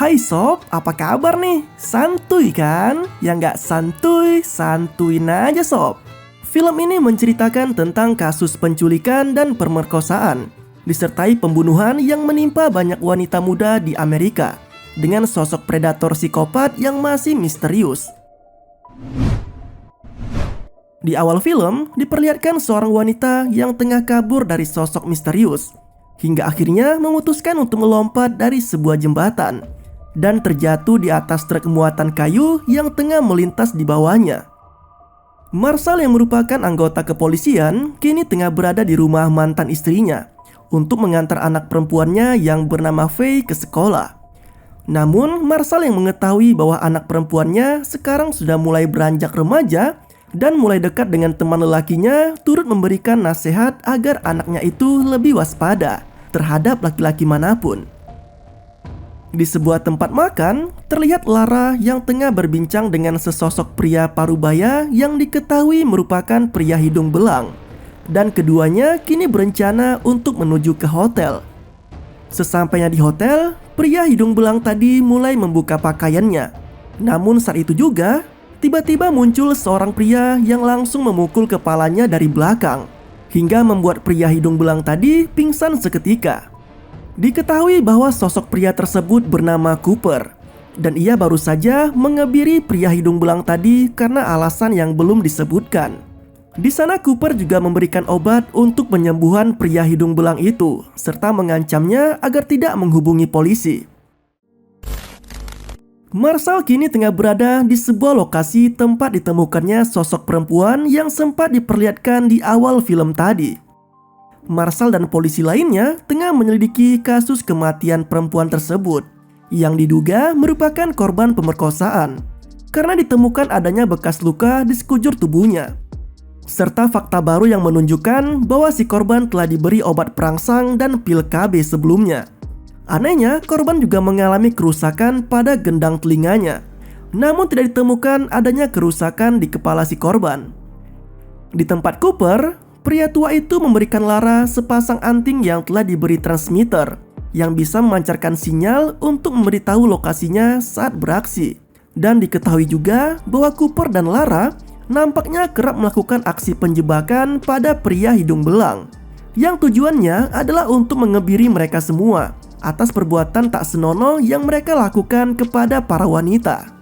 Hai sob, apa kabar nih? Santuy kan? Ya nggak santuy, santuin aja sob. Film ini menceritakan tentang kasus penculikan dan pemerkosaan, disertai pembunuhan yang menimpa banyak wanita muda di Amerika, dengan sosok predator psikopat yang masih misterius. Di awal film, diperlihatkan seorang wanita yang tengah kabur dari sosok misterius, hingga akhirnya memutuskan untuk melompat dari sebuah jembatan dan terjatuh di atas truk muatan kayu yang tengah melintas di bawahnya. Marshall yang merupakan anggota kepolisian kini tengah berada di rumah mantan istrinya untuk mengantar anak perempuannya yang bernama Faye ke sekolah. Namun Marshall yang mengetahui bahwa anak perempuannya sekarang sudah mulai beranjak remaja dan mulai dekat dengan teman lelakinya, turut memberikan nasihat agar anaknya itu lebih waspada terhadap laki-laki manapun. Di sebuah tempat makan, terlihat Lara yang tengah berbincang dengan sesosok pria parubaya yang diketahui merupakan pria hidung belang. Dan keduanya kini berencana untuk menuju ke hotel. Sesampainya di hotel, pria hidung belang tadi mulai membuka pakaiannya. Namun saat itu juga, tiba-tiba muncul seorang pria yang langsung memukul kepalanya dari belakang, hingga membuat pria hidung belang tadi pingsan seketika. Diketahui bahwa sosok pria tersebut bernama Cooper, dan ia baru saja mengebiri pria hidung belang tadi karena alasan yang belum disebutkan. Di sana Cooper juga memberikan obat untuk penyembuhan pria hidung belang itu, serta mengancamnya agar tidak menghubungi polisi. Marshall kini tengah berada di sebuah lokasi tempat ditemukannya sosok perempuan yang sempat diperlihatkan di awal film tadi. Marshall dan polisi lainnya tengah menyelidiki kasus kematian perempuan tersebut yang diduga merupakan korban pemerkosaan karena ditemukan adanya bekas luka di sekujur tubuhnya, serta fakta baru yang menunjukkan bahwa si korban telah diberi obat perangsang dan pil KB sebelumnya. Anehnya, korban juga mengalami kerusakan pada gendang telinganya, namun tidak ditemukan adanya kerusakan di kepala si korban. Di tempat Cooper, pria tua itu memberikan Lara sepasang anting yang telah diberi transmitter yang bisa memancarkan sinyal untuk memberitahu lokasinya saat beraksi. Dan diketahui juga bahwa Cooper dan Lara nampaknya kerap melakukan aksi penjebakan pada pria hidung belang, yang tujuannya adalah untuk mengebiri mereka semua atas perbuatan tak senonoh yang mereka lakukan kepada para wanita.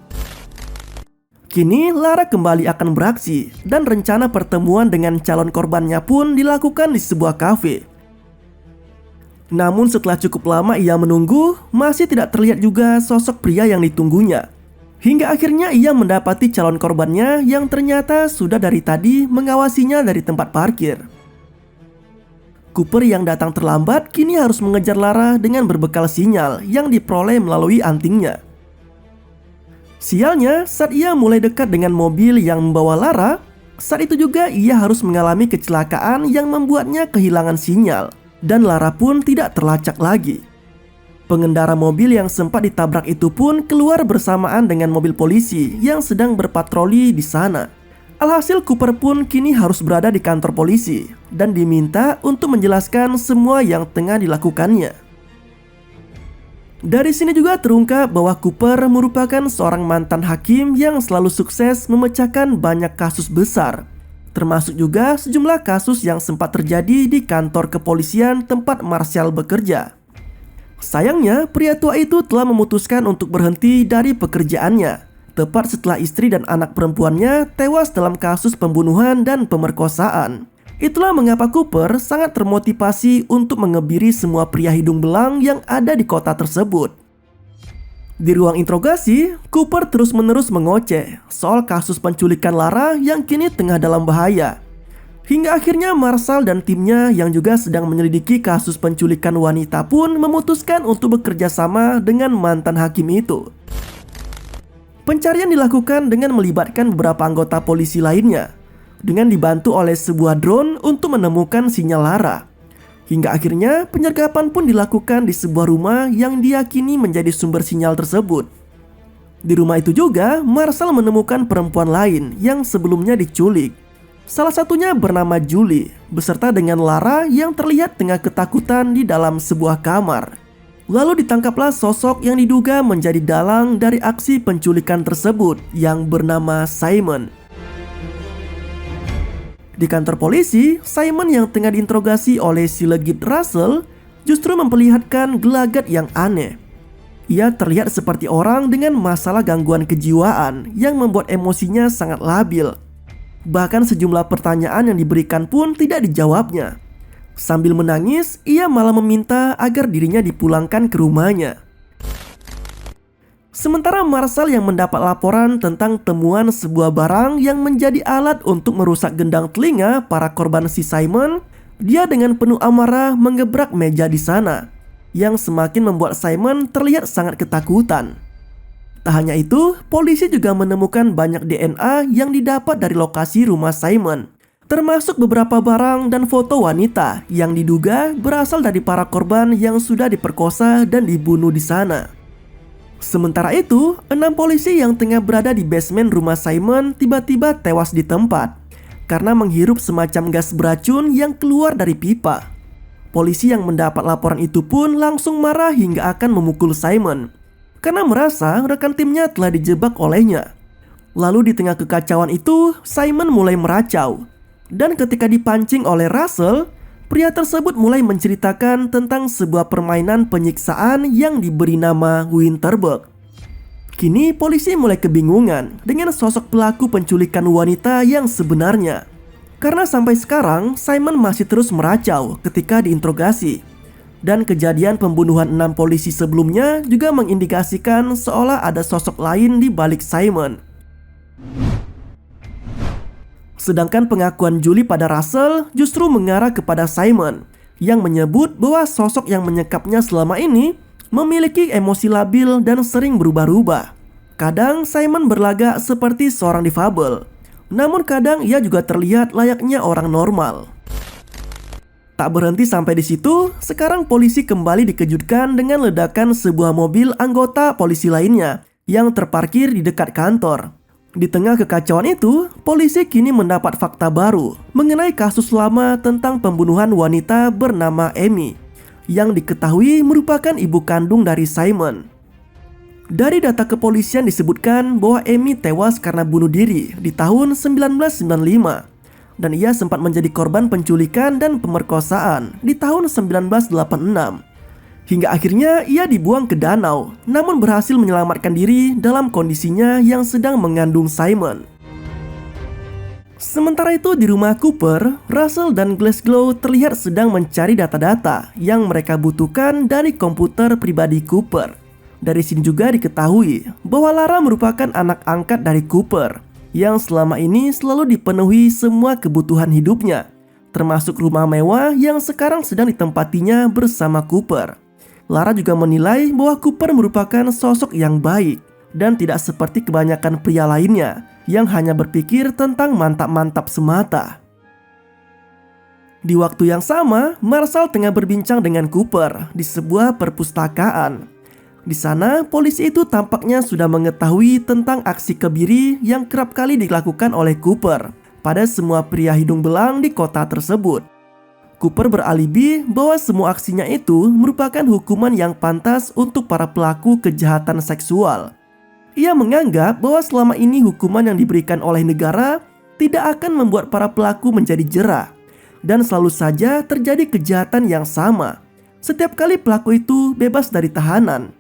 Kini Lara kembali akan beraksi dan rencana pertemuan dengan calon korbannya pun dilakukan di sebuah kafe. Namun setelah cukup lama ia menunggu, masih tidak terlihat juga sosok pria yang ditunggunya. Hingga akhirnya ia mendapati calon korbannya yang ternyata sudah dari tadi mengawasinya dari tempat parkir. Cooper yang datang terlambat kini harus mengejar Lara dengan berbekal sinyal yang diperoleh melalui antingnya. Sialnya, saat ia mulai dekat dengan mobil yang membawa Lara, saat itu juga ia harus mengalami kecelakaan yang membuatnya kehilangan sinyal, dan Lara pun tidak terlacak lagi. Pengendara mobil yang sempat ditabrak itu pun keluar bersamaan dengan mobil polisi yang sedang berpatroli di sana. Alhasil Cooper pun kini harus berada di kantor polisi dan diminta untuk menjelaskan semua yang tengah dilakukannya. Dari sini juga terungkap bahwa Cooper merupakan seorang mantan hakim yang selalu sukses memecahkan banyak kasus besar, termasuk juga sejumlah kasus yang sempat terjadi di kantor kepolisian tempat Marshall bekerja. Sayangnya, pria tua itu telah memutuskan untuk berhenti dari pekerjaannya, tepat setelah istri dan anak perempuannya tewas dalam kasus pembunuhan dan pemerkosaan. Itulah mengapa Cooper sangat termotivasi untuk mengebiri semua pria hidung belang yang ada di kota tersebut. Di ruang interogasi, Cooper terus-menerus mengoceh soal kasus penculikan Lara yang kini tengah dalam bahaya. Hingga akhirnya Marshall dan timnya yang juga sedang menyelidiki kasus penculikan wanita pun memutuskan untuk bekerja sama dengan mantan hakim itu. Pencarian dilakukan dengan melibatkan beberapa anggota polisi lainnya, dengan dibantu oleh sebuah drone untuk menemukan sinyal Lara. Hingga akhirnya penyergapan pun dilakukan di sebuah rumah yang diyakini menjadi sumber sinyal tersebut. Di rumah itu juga Marshall menemukan perempuan lain yang sebelumnya diculik. Salah satunya bernama Julie, beserta dengan Lara yang terlihat tengah ketakutan di dalam sebuah kamar. Lalu ditangkaplah sosok yang diduga menjadi dalang dari aksi penculikan tersebut yang bernama Simon. Di kantor polisi, Simon yang tengah diinterogasi oleh si legit Russell justru memperlihatkan gelagat yang aneh. Ia terlihat seperti orang dengan masalah gangguan kejiwaan yang membuat emosinya sangat labil. Bahkan sejumlah pertanyaan yang diberikan pun tidak dijawabnya. Sambil menangis, ia malah meminta agar dirinya dipulangkan ke rumahnya. Sementara Marshall yang mendapat laporan tentang temuan sebuah barang yang menjadi alat untuk merusak gendang telinga para korban si Simon, dia dengan penuh amarah mengebrak meja di sana, yang semakin membuat Simon terlihat sangat ketakutan. Tak hanya itu, polisi juga menemukan banyak DNA yang didapat dari lokasi rumah Simon, termasuk beberapa barang dan foto wanita yang diduga berasal dari para korban yang sudah diperkosa dan dibunuh di sana. Sementara itu, 6 polisi yang tengah berada di basement rumah Simon tiba-tiba tewas di tempat karena menghirup semacam gas beracun yang keluar dari pipa. Polisi yang mendapat laporan itu pun langsung marah hingga akan memukul Simon karena merasa rekan timnya telah dijebak olehnya. Lalu di tengah kekacauan itu, Simon mulai meracau. Dan ketika dipancing oleh Russell, pria tersebut mulai menceritakan tentang sebuah permainan penyiksaan yang diberi nama Winterberg. Kini polisi mulai kebingungan dengan sosok pelaku penculikan wanita yang sebenarnya. Karena sampai sekarang Simon masih terus meracau ketika diinterogasi. Dan kejadian pembunuhan 6 polisi sebelumnya juga mengindikasikan seolah ada sosok lain di balik Simon. Sedangkan pengakuan Julie pada Russell justru mengarah kepada Simon yang menyebut bahwa sosok yang menyekapnya selama ini memiliki emosi labil dan sering berubah-ubah. Kadang Simon berlagak seperti seorang difabel, namun kadang ia juga terlihat layaknya orang normal. Tak berhenti sampai di situ, sekarang polisi kembali dikejutkan dengan ledakan sebuah mobil anggota polisi lainnya yang terparkir di dekat kantor. Di tengah kekacauan itu, polisi kini mendapat fakta baru mengenai kasus lama tentang pembunuhan wanita bernama Amy yang diketahui merupakan ibu kandung dari Simon. Dari data kepolisian disebutkan bahwa Amy tewas karena bunuh diri di tahun 1995 dan ia sempat menjadi korban penculikan dan pemerkosaan di tahun 1986. Hingga akhirnya ia dibuang ke danau, namun berhasil menyelamatkan diri dalam kondisinya yang sedang mengandung Simon. Sementara itu di rumah Cooper, Russell dan Glasgow terlihat sedang mencari data-data yang mereka butuhkan dari komputer pribadi Cooper. Dari sini juga diketahui bahwa Lara merupakan anak angkat dari Cooper yang selama ini selalu dipenuhi semua kebutuhan hidupnya, termasuk rumah mewah yang sekarang sedang ditempatinya bersama Cooper. Lara juga menilai bahwa Cooper merupakan sosok yang baik dan tidak seperti kebanyakan pria lainnya yang hanya berpikir tentang mantap-mantap semata. Di waktu yang sama, Marshall tengah berbincang dengan Cooper di sebuah perpustakaan. Di sana, polisi itu tampaknya sudah mengetahui tentang aksi kebiri yang kerap kali dilakukan oleh Cooper pada semua pria hidung belang di kota tersebut. Cooper beralibi bahwa semua aksinya itu merupakan hukuman yang pantas untuk para pelaku kejahatan seksual. Ia menganggap bahwa selama ini hukuman yang diberikan oleh negara tidak akan membuat para pelaku menjadi jera, dan selalu saja terjadi kejahatan yang sama setiap kali pelaku itu bebas dari tahanan.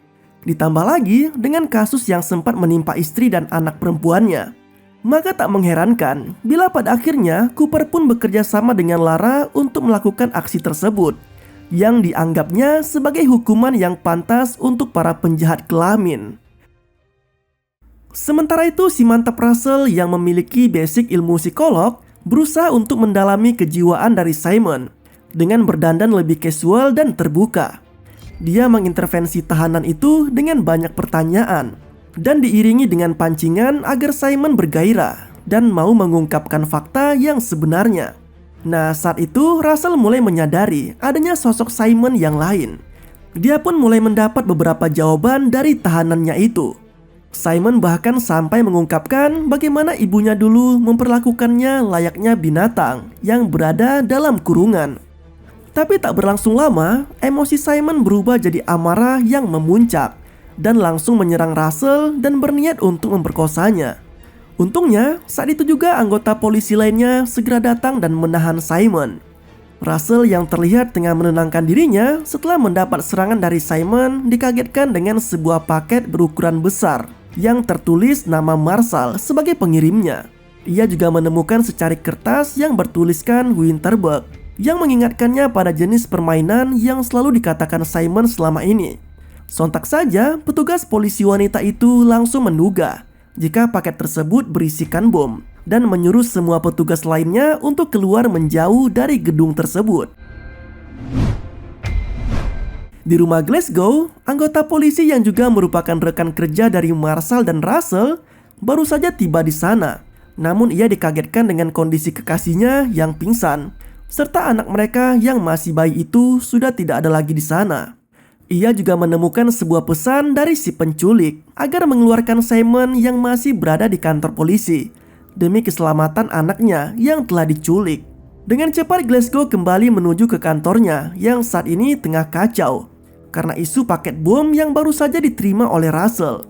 Ditambah lagi dengan kasus yang sempat menimpa istri dan anak perempuannya. Maka tak mengherankan bila pada akhirnya Cooper pun bekerja sama dengan Lara untuk melakukan aksi tersebut yang dianggapnya sebagai hukuman yang pantas untuk para penjahat kelamin. Sementara itu si mantap Russell yang memiliki basic ilmu psikolog berusaha untuk mendalami kejiwaan dari Simon dengan berdandan lebih casual dan terbuka. Dia mengintervensi tahanan itu dengan banyak pertanyaan dan diiringi dengan pancingan agar Simon bergairah dan mau mengungkapkan fakta yang sebenarnya. Nah, saat itu Russell mulai menyadari adanya sosok Simon yang lain. Dia pun mulai mendapat beberapa jawaban dari tahanannya itu. Simon bahkan sampai mengungkapkan bagaimana ibunya dulu memperlakukannya layaknya binatang yang berada dalam kurungan. Tapi tak berlangsung lama, emosi Simon berubah jadi amarah yang memuncak dan langsung menyerang Russell dan berniat untuk memperkosanya. Untungnya, saat itu juga anggota polisi lainnya segera datang dan menahan Simon. Russell yang terlihat tengah menenangkan dirinya setelah mendapat serangan dari Simon dikagetkan dengan sebuah paket berukuran besar yang tertulis nama Marshall sebagai pengirimnya. Ia juga menemukan secari kertas yang bertuliskan Winterberg yang mengingatkannya pada jenis permainan yang selalu dikatakan Simon selama ini. Sontak saja, petugas polisi wanita itu langsung menduga jika paket tersebut berisikan bom dan menyuruh semua petugas lainnya untuk keluar menjauh dari gedung tersebut. Di rumah Glasgow, anggota polisi yang juga merupakan rekan kerja dari Marshall dan Russell baru saja tiba di sana. Namun ia dikagetkan dengan kondisi kekasihnya yang pingsan, serta anak mereka yang masih bayi itu sudah tidak ada lagi di sana. Ia juga menemukan sebuah pesan dari si penculik agar mengeluarkan Simon yang masih berada di kantor polisi demi keselamatan anaknya yang telah diculik. Dengan cepat Glasgow kembali menuju ke kantornya yang saat ini tengah kacau karena isu paket bom yang baru saja diterima oleh Russell.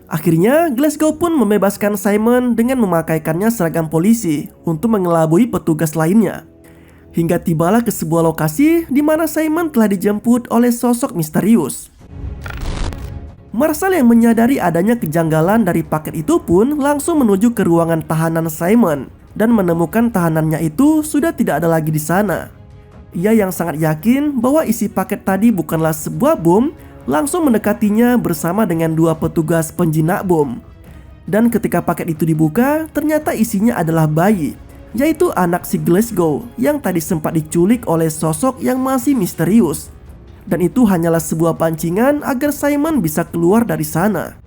Akhirnya Glasgow pun membebaskan Simon dengan memakaikannya seragam polisi untuk mengelabui petugas lainnya. Hingga tibalah ke sebuah lokasi di mana Simon telah dijemput oleh sosok misterius. Marshall yang menyadari adanya kejanggalan dari paket itu pun langsung menuju ke ruangan tahanan Simon dan menemukan tahanannya itu sudah tidak ada lagi di sana. Ia yang sangat yakin bahwa isi paket tadi bukanlah sebuah bom, langsung mendekatinya bersama dengan dua petugas penjinak bom. Dan ketika paket itu dibuka, ternyata isinya adalah bayi, yaitu anak si Glasgow yang tadi sempat diculik oleh sosok yang masih misterius. Dan itu hanyalah sebuah pancingan agar Simon bisa keluar dari sana.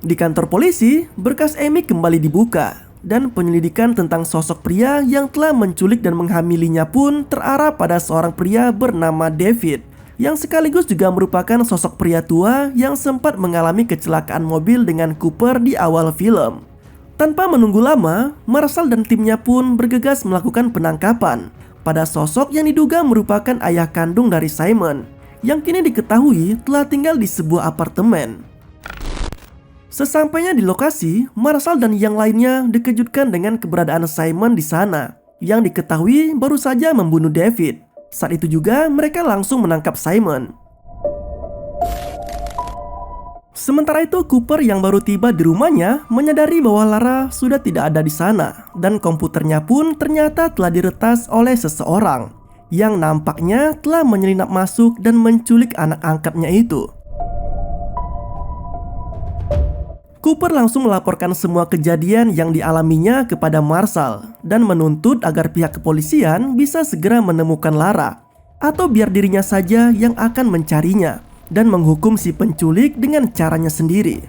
Di kantor polisi, berkas Amy kembali dibuka dan penyelidikan tentang sosok pria yang telah menculik dan menghamilinya pun terarah pada seorang pria bernama David, yang sekaligus juga merupakan sosok pria tua yang sempat mengalami kecelakaan mobil dengan Cooper di awal film. Tanpa menunggu lama, Marshall dan timnya pun bergegas melakukan penangkapan pada sosok yang diduga merupakan ayah kandung dari Simon, yang kini diketahui telah tinggal di sebuah apartemen. Sesampainya di lokasi, Marshall dan yang lainnya dikejutkan dengan keberadaan Simon di sana, yang diketahui baru saja membunuh David. Saat itu juga mereka langsung menangkap Simon. Sementara itu, Cooper yang baru tiba di rumahnya menyadari bahwa Lara sudah tidak ada di sana dan komputernya pun ternyata telah diretas oleh seseorang yang nampaknya telah menyelinap masuk dan menculik anak angkatnya itu. Cooper langsung melaporkan semua kejadian yang dialaminya kepada Marshall dan menuntut agar pihak kepolisian bisa segera menemukan Lara, atau biar dirinya saja yang akan mencarinya dan menghukum si penculik dengan caranya sendiri.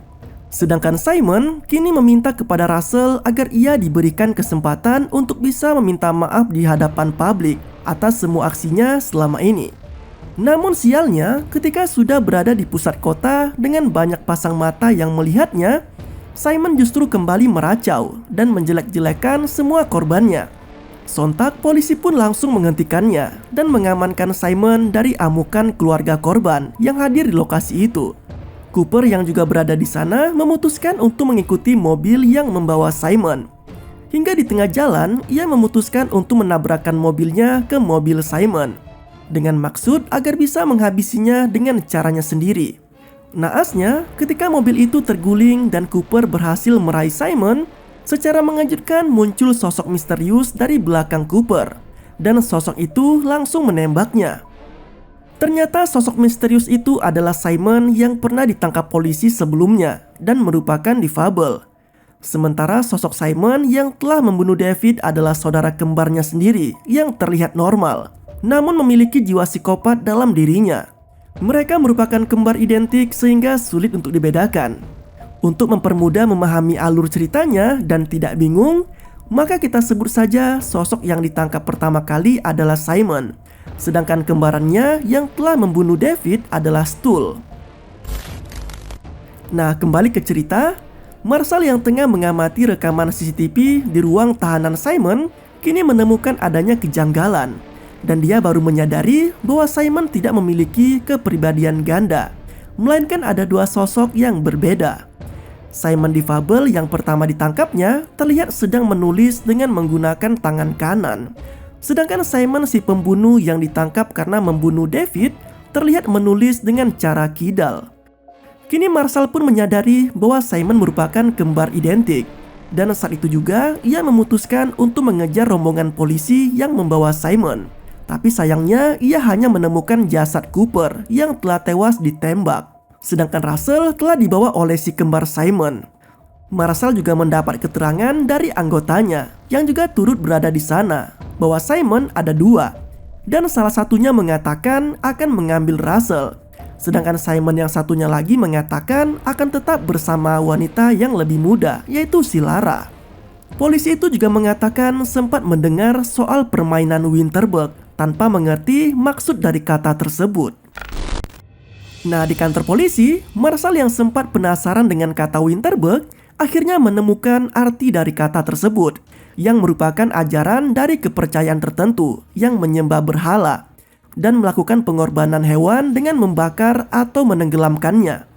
Sedangkan Simon kini meminta kepada Russell agar ia diberikan kesempatan untuk bisa meminta maaf di hadapan publik atas semua aksinya selama ini. Namun sialnya, ketika sudah berada di pusat kota dengan banyak pasang mata yang melihatnya, Simon justru kembali meracau dan menjelek-jelekan semua korbannya. Sontak polisi pun langsung menghentikannya dan mengamankan Simon dari amukan keluarga korban yang hadir di lokasi itu. Cooper yang juga berada di sana memutuskan untuk mengikuti mobil yang membawa Simon. Hingga di tengah jalan, ia memutuskan untuk menabrakkan mobilnya ke mobil Simon dengan maksud agar bisa menghabisinya dengan caranya sendiri. Naasnya, ketika mobil itu terguling dan Cooper berhasil meraih Simon, secara mengejutkan muncul sosok misterius dari belakang Cooper, dan sosok itu langsung menembaknya. Ternyata sosok misterius itu adalah Simon yang pernah ditangkap polisi sebelumnya dan merupakan difabel. Sementara sosok Simon yang telah membunuh David adalah saudara kembarnya sendiri yang terlihat normal, namun memiliki jiwa psikopat dalam dirinya. Mereka merupakan kembar identik sehingga sulit untuk dibedakan. Untuk mempermudah memahami alur ceritanya dan tidak bingung, maka kita sebut saja sosok yang ditangkap pertama kali adalah Simon, sedangkan kembarannya yang telah membunuh David adalah Stull. Nah, kembali ke cerita, Marshall yang tengah mengamati rekaman CCTV di ruang tahanan Simon kini menemukan adanya kejanggalan. Dan dia baru menyadari bahwa Simon tidak memiliki kepribadian ganda, melainkan ada dua sosok yang berbeda. Simon difabel yang pertama ditangkapnya terlihat sedang menulis dengan menggunakan tangan kanan. Sedangkan Simon si pembunuh yang ditangkap karena membunuh David terlihat menulis dengan cara kidal. Kini Marshall pun menyadari bahwa Simon merupakan kembar identik. Dan saat itu juga ia memutuskan untuk mengejar rombongan polisi yang membawa Simon. Tapi sayangnya ia hanya menemukan jasad Cooper yang telah tewas ditembak. Sedangkan Russell telah dibawa oleh si kembar Simon. Marshall juga mendapat keterangan dari anggotanya yang juga turut berada di sana bahwa Simon ada dua. Dan salah satunya mengatakan akan mengambil Russell. Sedangkan Simon yang satunya lagi mengatakan akan tetap bersama wanita yang lebih muda, yaitu si Lara. Polisi itu juga mengatakan sempat mendengar soal permainan Winterberg tanpa mengerti maksud dari kata tersebut. Nah, di kantor polisi, Marshall yang sempat penasaran dengan kata Winterberg akhirnya menemukan arti dari kata tersebut yang merupakan ajaran dari kepercayaan tertentu yang menyembah berhala dan melakukan pengorbanan hewan dengan membakar atau menenggelamkannya.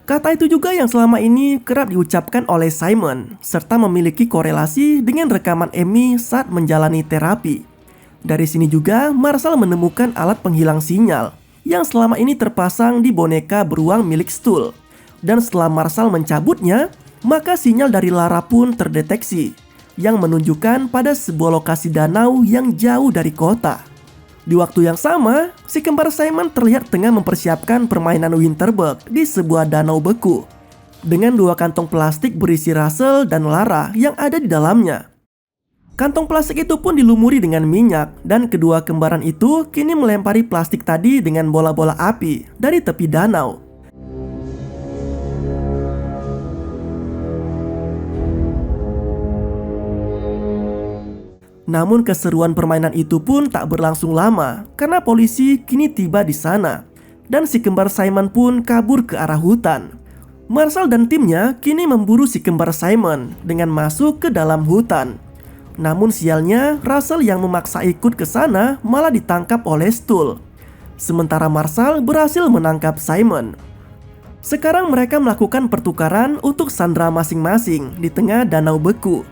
Kata itu juga yang selama ini kerap diucapkan oleh Simon serta memiliki korelasi dengan rekaman Amy saat menjalani terapi. Dari sini juga Marshall menemukan alat penghilang sinyal yang selama ini terpasang di boneka beruang milik Stuhl. Dan setelah Marshall mencabutnya, maka sinyal dari Lara pun terdeteksi yang menunjukkan pada sebuah lokasi danau yang jauh dari kota. Di waktu yang sama, si kembar Simon terlihat tengah mempersiapkan permainan Winterberg di sebuah danau beku dengan dua kantong plastik berisi Russell dan Lara yang ada di dalamnya. Kantong plastik itu pun dilumuri dengan minyak dan kedua kembaran itu kini melempari plastik tadi dengan bola-bola api dari tepi danau. Namun keseruan permainan itu pun tak berlangsung lama karena polisi kini tiba di sana dan si kembar Simon pun kabur ke arah hutan. Marshall dan timnya kini memburu si kembar Simon dengan masuk ke dalam hutan. Namun sialnya, Russell yang memaksa ikut ke sana malah ditangkap oleh Stuhl. Sementara Marshall berhasil menangkap Simon. Sekarang mereka melakukan pertukaran untuk sandera masing-masing di tengah danau beku.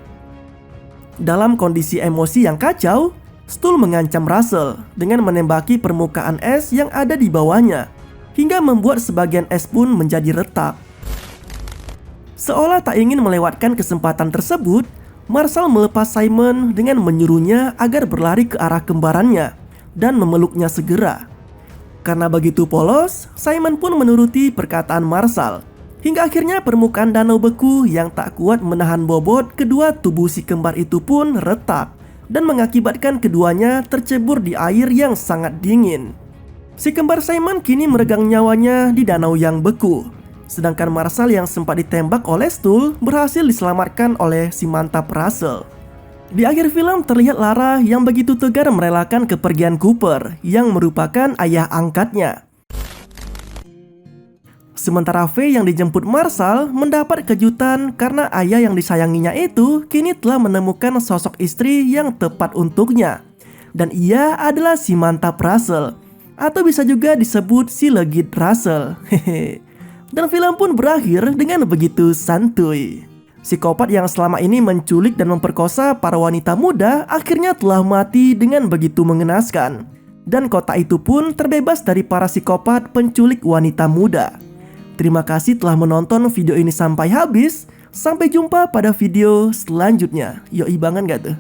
Dalam kondisi emosi yang kacau, Stuhl mengancam Russell dengan menembaki permukaan es yang ada di bawahnya, hingga membuat sebagian es pun menjadi retak. Seolah tak ingin melewatkan kesempatan tersebut, Marshall melepas Simon dengan menyuruhnya agar berlari ke arah kembarannya dan memeluknya segera. Karena begitu polos, Simon pun menuruti perkataan Marshall. Hingga akhirnya permukaan danau beku yang tak kuat menahan bobot kedua tubuh si kembar itu pun retak dan mengakibatkan keduanya tercebur di air yang sangat dingin. Si kembar Simon kini meregang nyawanya di danau yang beku. Sedangkan Marshall yang sempat ditembak oleh Stuhl berhasil diselamatkan oleh si mantap Russell. Di akhir film terlihat Lara yang begitu tegar merelakan kepergian Cooper yang merupakan ayah angkatnya. Sementara Faye yang dijemput Marshall mendapat kejutan karena ayah yang disayanginya itu kini telah menemukan sosok istri yang tepat untuknya. Dan ia adalah si mantap Russell, atau bisa juga disebut si legit Russell. Dan film pun berakhir dengan begitu santuy. Psikopat yang selama ini menculik dan memperkosa para wanita muda akhirnya telah mati dengan begitu mengenaskan. Dan kota itu pun terbebas dari para psikopat penculik wanita muda. Terima kasih telah menonton video ini sampai habis. Sampai jumpa pada video selanjutnya. Yoi banget gak tuh?